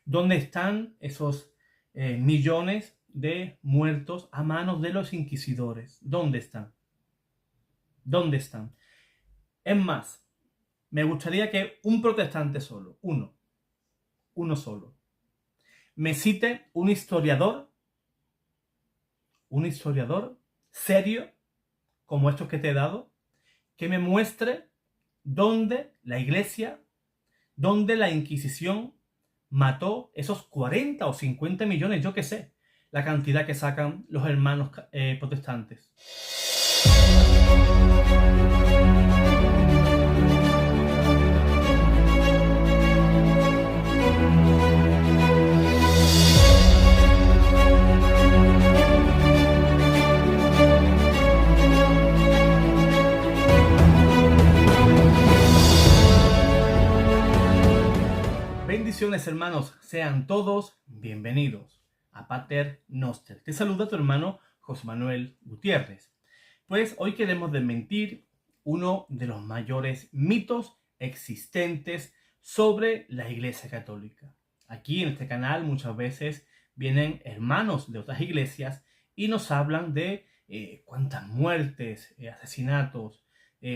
¿Dónde están esos millones de muertos a manos de los inquisidores? ¿Dónde están? ¿Dónde están? Es más, me gustaría que un protestante solo, uno solo, me cite un historiador serio, como estos que te he dado, que me muestre dónde la Iglesia, dónde la Inquisición mató esos 40 o 50 millones, yo qué sé, la cantidad que sacan los hermanos protestantes. Bendiciones, hermanos, sean todos bienvenidos a Pater Noster. Te saluda tu hermano José Manuel Gutiérrez. Pues hoy queremos desmentir uno de los mayores mitos existentes sobre la Iglesia Católica. Aquí en este canal muchas veces vienen hermanos de otras iglesias y nos hablan de cuántas muertes, asesinatos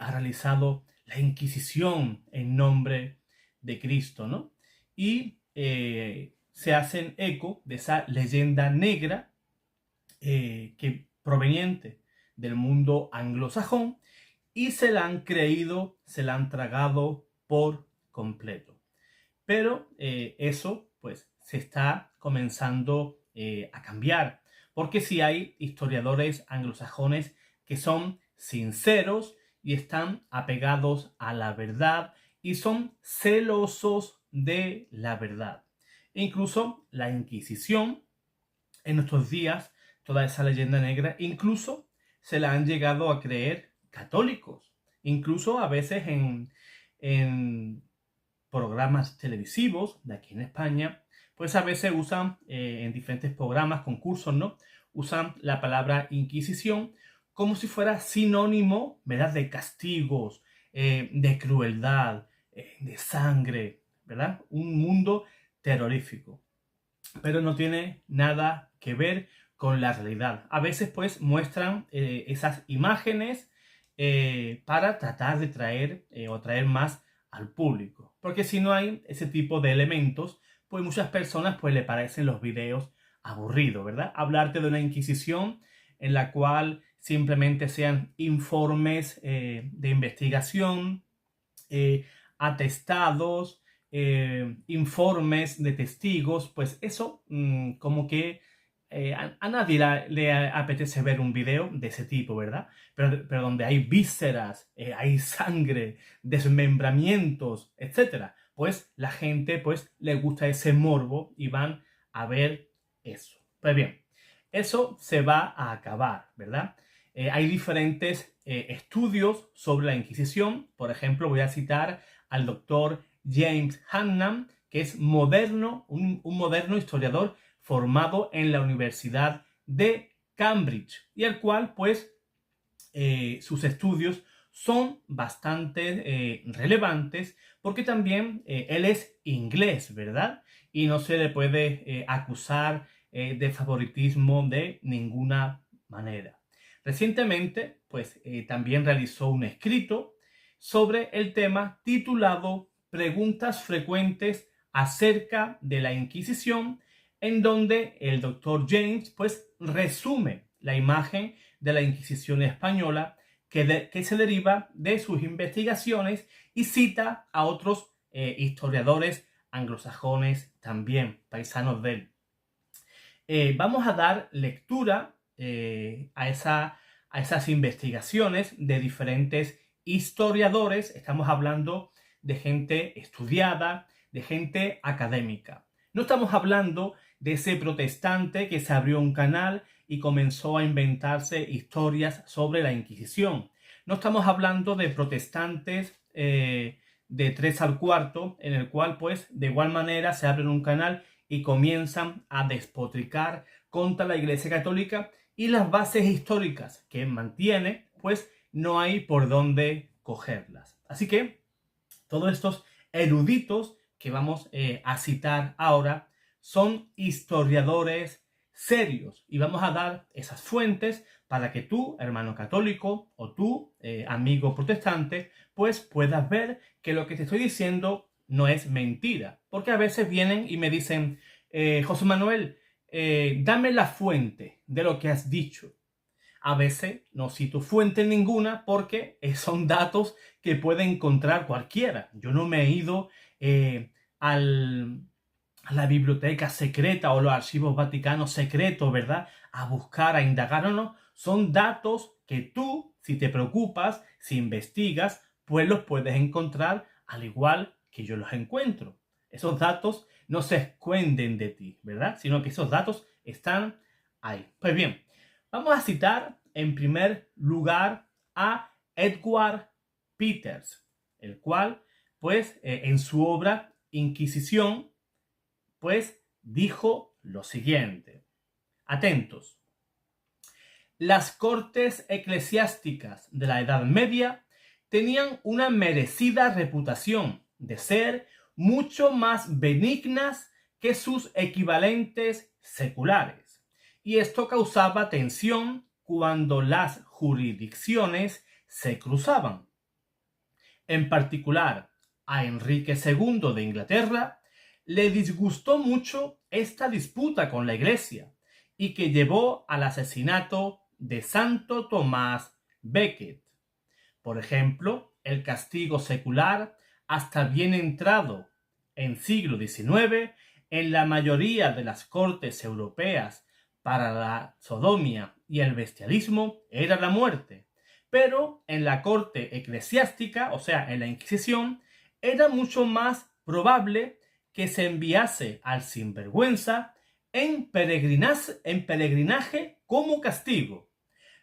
ha realizado la Inquisición en nombre de Cristo, ¿no? Y se hacen eco de esa leyenda negra que proveniente del mundo anglosajón y se la han creído, se la han tragado por completo. Pero eso pues se está comenzando a cambiar, porque sí hay historiadores anglosajones que son sinceros y están apegados a la verdad y son celosos de la verdad. E incluso la Inquisición, en nuestros días, toda esa leyenda negra, incluso se la han llegado a creer católicos. Incluso a veces en programas televisivos de aquí en España, pues a veces usan en diferentes programas, concursos, ¿no? Usan la palabra Inquisición como si fuera sinónimo, ¿verdad?, de castigos, de crueldad, de sangre, ¿verdad? Un mundo terrorífico. Pero no tiene nada que ver con la realidad. A veces pues muestran esas imágenes para tratar de traer o atraer más al público. Porque si no hay ese tipo de elementos, pues muchas personas pues le parecen los videos aburridos, ¿verdad? Hablarte de una inquisición en la cual simplemente sean informes de investigación, atestados, informes de testigos, pues eso como que a nadie le apetece ver un video de ese tipo, ¿verdad? Pero donde hay vísceras, hay sangre, desmembramientos, etc. Pues la gente pues le gusta ese morbo y van a ver eso. Pues bien, eso se va a acabar, ¿verdad? Hay diferentes estudios sobre la Inquisición. Por ejemplo, voy a citar al doctor James Hannam, que es un moderno historiador formado en la Universidad de Cambridge y el cual, pues, sus estudios son bastante relevantes porque también él es inglés, ¿verdad? Y no se le puede acusar de favoritismo de ninguna manera. Recientemente, pues, también realizó un escrito sobre el tema titulado Preguntas frecuentes acerca de la Inquisición, en donde el doctor James pues resume la imagen de la Inquisición española que se deriva de sus investigaciones y cita a otros historiadores anglosajones también, paisanos de él. Vamos a dar lectura a esas investigaciones de diferentes historiadores. Estamos hablando de gente estudiada, de gente académica. No estamos hablando de ese protestante que se abrió un canal y comenzó a inventarse historias sobre la Inquisición. No estamos hablando de protestantes de 3 al cuarto, en el cual pues de igual manera se abren un canal y comienzan a despotricar contra la Iglesia Católica y las bases históricas que mantiene, pues no hay por dónde cogerlas. Así que todos estos eruditos que vamos a citar ahora son historiadores serios y vamos a dar esas fuentes para que tú, hermano católico, o tú, amigo protestante, pues puedas ver que lo que te estoy diciendo no es mentira. Porque a veces vienen y me dicen, José Manuel, dame la fuente de lo que has dicho. A veces no cito fuente ninguna porque son datos que puede encontrar cualquiera. Yo no me he ido a la biblioteca secreta o los archivos vaticanos secretos, ¿verdad? A buscar, a indagar, no. Son datos que tú, si te preocupas, si investigas, pues los puedes encontrar al igual que yo los encuentro. Esos datos no se esconden de ti, ¿verdad? Sino que esos datos están ahí. Pues bien, vamos a citar en primer lugar a Edward Peters, el cual, pues, en su obra Inquisición, pues, dijo lo siguiente. Atentos. Las cortes eclesiásticas de la Edad Media tenían una merecida reputación de ser mucho más benignas que sus equivalentes seculares, y esto causaba tensión cuando las jurisdicciones se cruzaban. En particular, a Enrique II de Inglaterra le disgustó mucho esta disputa con la Iglesia y que llevó al asesinato de Santo Tomás Becket. Por ejemplo, el castigo secular, hasta bien entrado en siglo XIX, en la mayoría de las cortes europeas para la sodomía y el bestialismo, era la muerte. Pero en la corte eclesiástica, o sea, en la Inquisición, era mucho más probable que se enviase al sinvergüenza en peregrinaje como castigo.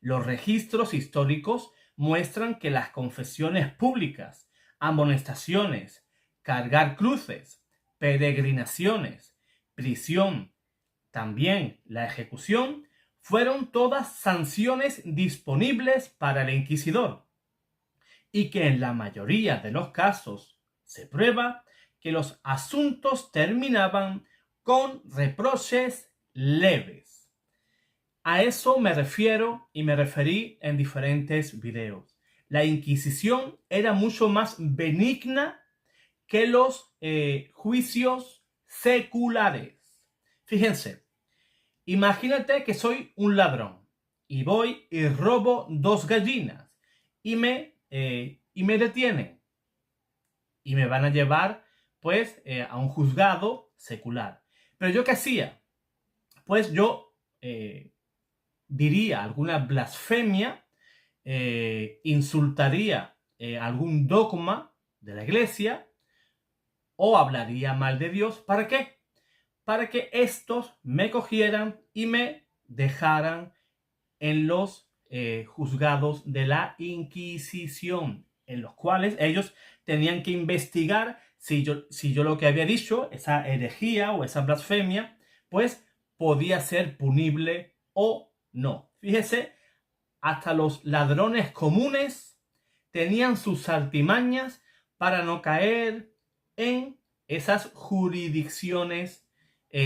Los registros históricos muestran que las confesiones públicas, amonestaciones, cargar cruces, peregrinaciones, prisión, también la ejecución, fueron todas sanciones disponibles para el inquisidor, y que en la mayoría de los casos se prueba que los asuntos terminaban con reproches leves. A eso me refiero y me referí en diferentes videos. La Inquisición era mucho más benigna que los juicios seculares. Fíjense, imagínate que soy un ladrón y voy y robo 2 gallinas y me detienen y me van a llevar pues a un juzgado secular. Pero ¿yo qué hacía? Pues yo diría alguna blasfemia, insultaría algún dogma de la Iglesia o hablaría mal de Dios. ¿Para qué? Para que estos me cogieran y me dejaran en los juzgados de la Inquisición, en los cuales ellos tenían que investigar si yo lo que había dicho, esa herejía o esa blasfemia, pues podía ser punible o no. Fíjese, hasta los ladrones comunes tenían sus artimañas para no caer en esas jurisdicciones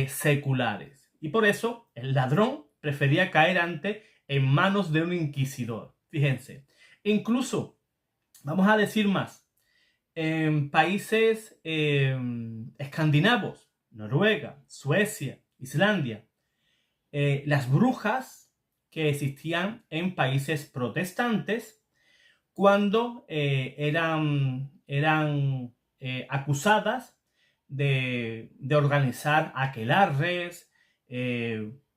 seculares. Y por eso el ladrón prefería caer antes en manos de un inquisidor. Fíjense, incluso, vamos a decir más, en países escandinavos, Noruega, Suecia, Islandia, las brujas que existían en países protestantes, cuando eran acusadas de organizar aquelarres,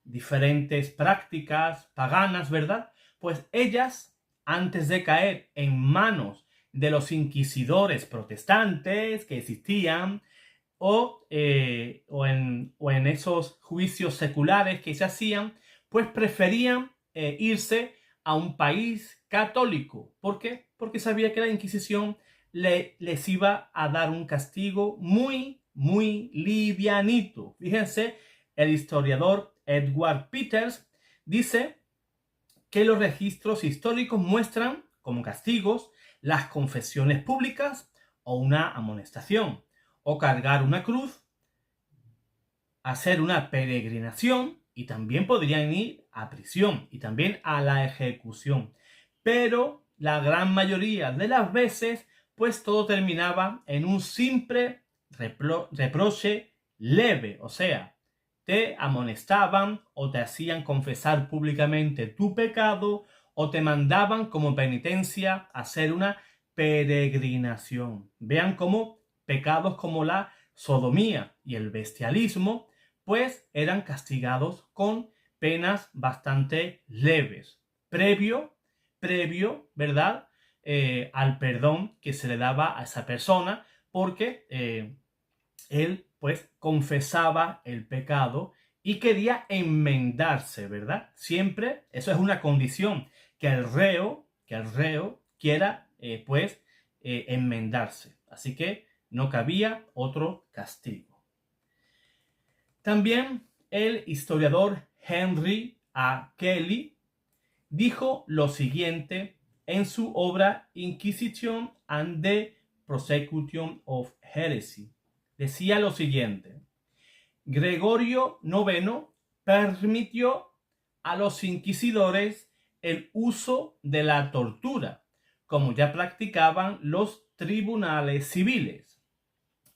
diferentes prácticas paganas, ¿verdad? Pues ellas, antes de caer en manos de los inquisidores protestantes que existían, o en esos juicios seculares que se hacían, pues preferían irse a un país católico. ¿Por qué? Porque sabía que la Inquisición les iba a dar un castigo muy, muy livianito. Fíjense, el historiador Edward Peters dice que los registros históricos muestran como castigos las confesiones públicas o una amonestación, o cargar una cruz, hacer una peregrinación y también podrían ir a prisión y también a la ejecución. Pero la gran mayoría de las veces, pues todo terminaba en un simple reproche leve, o sea, te amonestaban o te hacían confesar públicamente tu pecado o te mandaban como penitencia a hacer una peregrinación. Vean cómo pecados como la sodomía y el bestialismo pues eran castigados con penas bastante leves, previo, ¿verdad? Al perdón que se le daba a esa persona, porque él pues confesaba el pecado y quería enmendarse, ¿verdad? Siempre, eso es una condición, que el reo quiera enmendarse. Así que no cabía otro castigo. También el historiador Henry A. Kelly dijo lo siguiente en su obra Inquisition and the Prosecution of Heresy. Decía lo siguiente: Gregorio IX permitió a los inquisidores el uso de la tortura, como ya practicaban los tribunales civiles,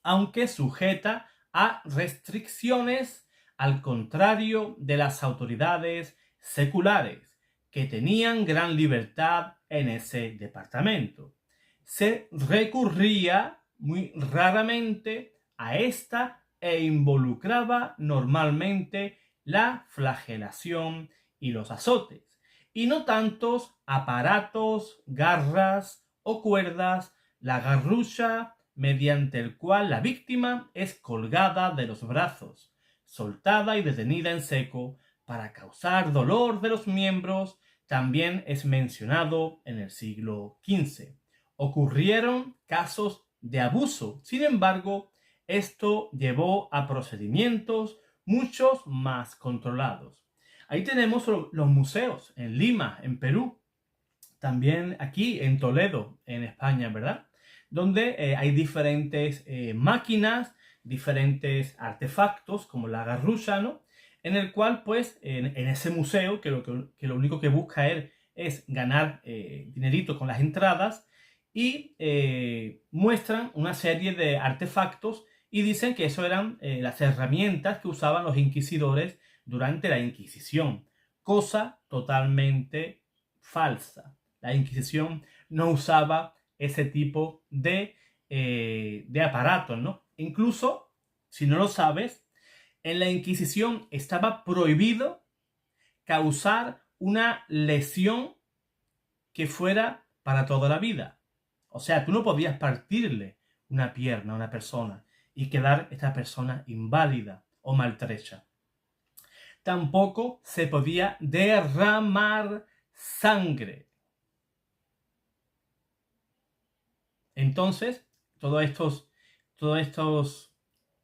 aunque sujeta a restricciones, al contrario de las autoridades seculares, que tenían gran libertad en ese departamento. Se recurría muy raramente a esta e involucraba normalmente la flagelación y los azotes, y no tantos aparatos, garras o cuerdas, la garrucha mediante el cual la víctima es colgada de los brazos, soltada y detenida en seco para causar dolor de los miembros, también es mencionado en el siglo XV. Ocurrieron casos de abuso, sin embargo, esto llevó a procedimientos muchos más controlados. Ahí tenemos los museos en Lima, en Perú, también aquí en Toledo, en España, ¿verdad? Donde hay diferentes máquinas, diferentes artefactos, como la garrucha, ¿no? En el cual, pues, en ese museo, que lo único que busca él es ganar dinerito con las entradas, y muestran una serie de artefactos y dicen que eso eran las herramientas que usaban los inquisidores durante la Inquisición, cosa totalmente falsa. La Inquisición no usaba ese tipo de aparatos, ¿no? Incluso, si no lo sabes, en la Inquisición estaba prohibido causar una lesión que fuera para toda la vida. O sea, tú no podías partirle una pierna a una persona y quedar esta persona inválida o maltrecha. Tampoco se podía derramar sangre. Entonces, todos estos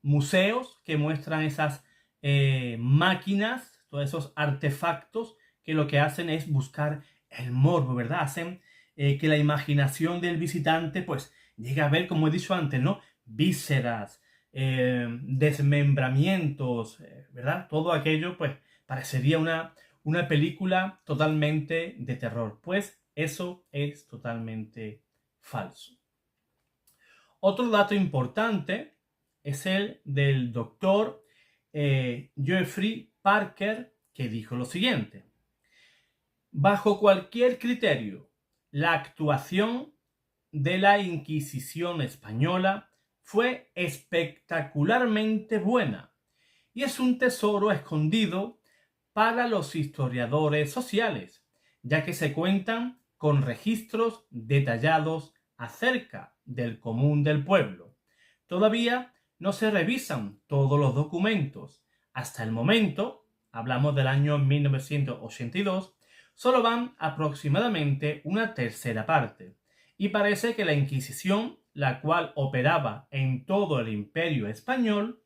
museos que muestran esas máquinas, todos esos artefactos que lo que hacen es buscar el morbo, ¿verdad? Hacen que la imaginación del visitante pues llegue a ver, como he dicho antes, ¿no? Vísceras, desmembramientos, ¿verdad? Todo aquello pues parecería una película totalmente de terror. Pues eso es totalmente falso. Otro dato importante es el del doctor Geoffrey Parker, que dijo lo siguiente: bajo cualquier criterio, la actuación de la Inquisición española fue espectacularmente buena y es un tesoro escondido para los historiadores sociales, ya que se cuentan con registros detallados acerca del común del pueblo. Todavía no se revisan todos los documentos. Hasta el momento, hablamos del año 1982, solo van aproximadamente una tercera parte. Y parece que la Inquisición, la cual operaba en todo el Imperio Español,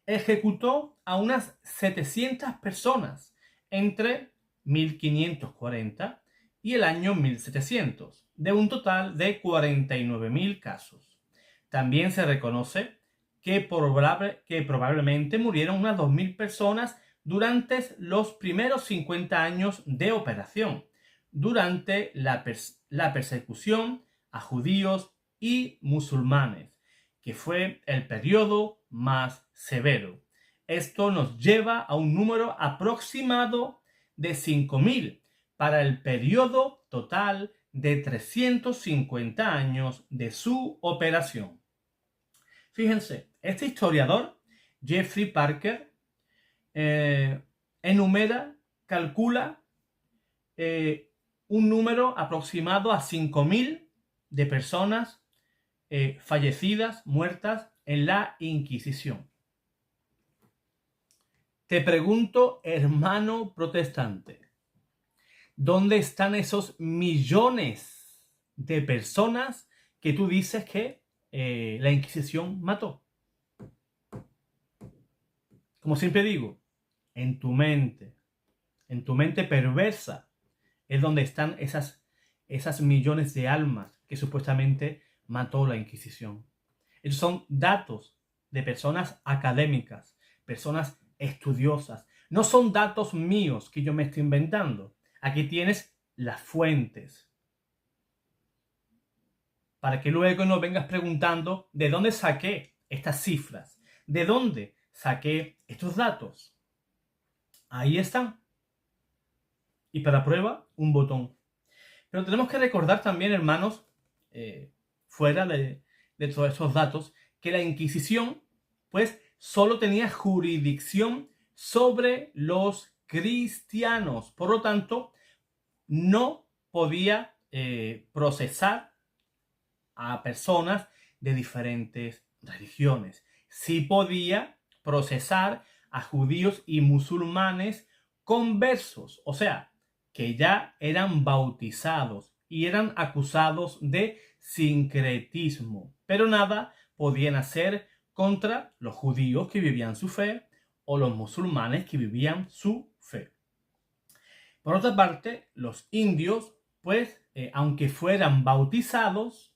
ejecutó a unas 700 personas entre 1540 y el año 1700, de un total de 49.000 casos. También se reconoce que probablemente murieron unas 2.000 personas durante los primeros 50 años de operación, durante la persecución a judíos y musulmanes, que fue el periodo más severo. Esto nos lleva a un número aproximado de 5.000 para el periodo total de 350 años de su operación. Fíjense, este historiador, Jeffrey Parker, calcula un número aproximado a 5.000 de personas fallecidas, muertas en la Inquisición. Te pregunto, hermano protestante, ¿dónde están esos millones de personas que tú dices que la Inquisición mató? Como siempre digo, en tu mente perversa, es donde están esas millones de almas que supuestamente mató la Inquisición. Esos son datos de personas académicas, personas estudiosas. No son datos míos que yo me estoy inventando. Aquí tienes las fuentes. Para que luego no vengas preguntando de dónde saqué estas cifras, de dónde saqué estos datos. Ahí están. Y para prueba, un botón. Pero tenemos que recordar también, hermanos, fuera de todos esos datos, que la Inquisición, pues, solo tenía jurisdicción sobre los cristianos. Por lo tanto, no podía procesar a personas de diferentes religiones. Sí podía procesar a judíos y musulmanes conversos, o sea, que ya eran bautizados y eran acusados de sincretismo, pero nada podían hacer contra los judíos que vivían su fe o los musulmanes que vivían su fe. Por otra parte, los indios, pues, aunque fueran bautizados,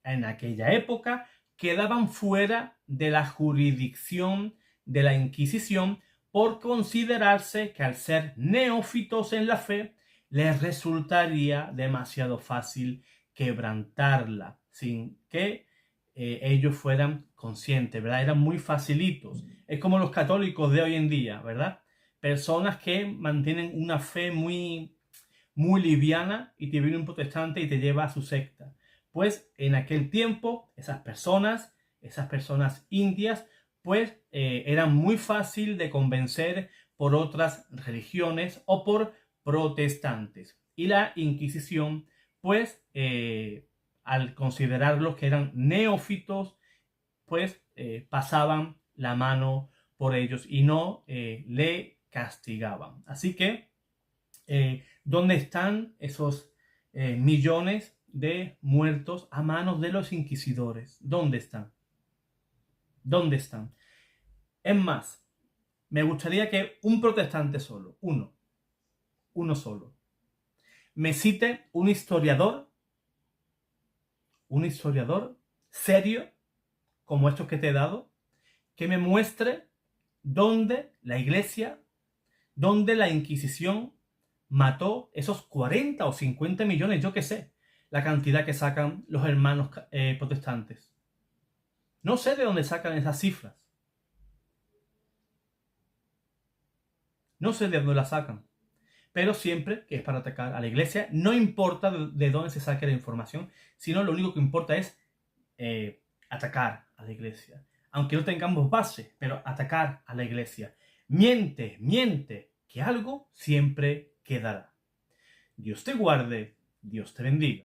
en aquella época quedaban fuera de la jurisdicción de la Inquisición por considerarse que al ser neófitos en la fe les resultaría demasiado fácil quebrantarla sin que ellos fueran conscientes, ¿verdad? Eran muy facilitos. Es como los católicos de hoy en día, ¿verdad? Personas que mantienen una fe muy, muy liviana y te viene un protestante y te lleva a su secta. Pues en aquel tiempo esas personas indias, pues eran muy fácil de convencer por otras religiones o por protestantes. Y la Inquisición, pues al considerarlos que eran neófitos, pues pasaban la mano por ellos y no le castigaban. Así que, ¿dónde están esos millones de muertos a manos de los inquisidores? ¿Dónde están? ¿Dónde están? Es más, me gustaría que un protestante solo, uno solo, me cite un historiador serio, como estos que te he dado, que me muestre dónde la Iglesia, dónde la Inquisición mató esos 40 o 50 millones, yo qué sé, la cantidad que sacan los hermanos protestantes. No sé de dónde sacan esas cifras. No sé de dónde las sacan. Pero siempre que es para atacar a la Iglesia, no importa de dónde se saque la información, sino lo único que importa es atacar a la Iglesia. Aunque no tengamos base, pero atacar a la Iglesia. Miente, que algo siempre quedará. Dios te guarde, Dios te bendiga.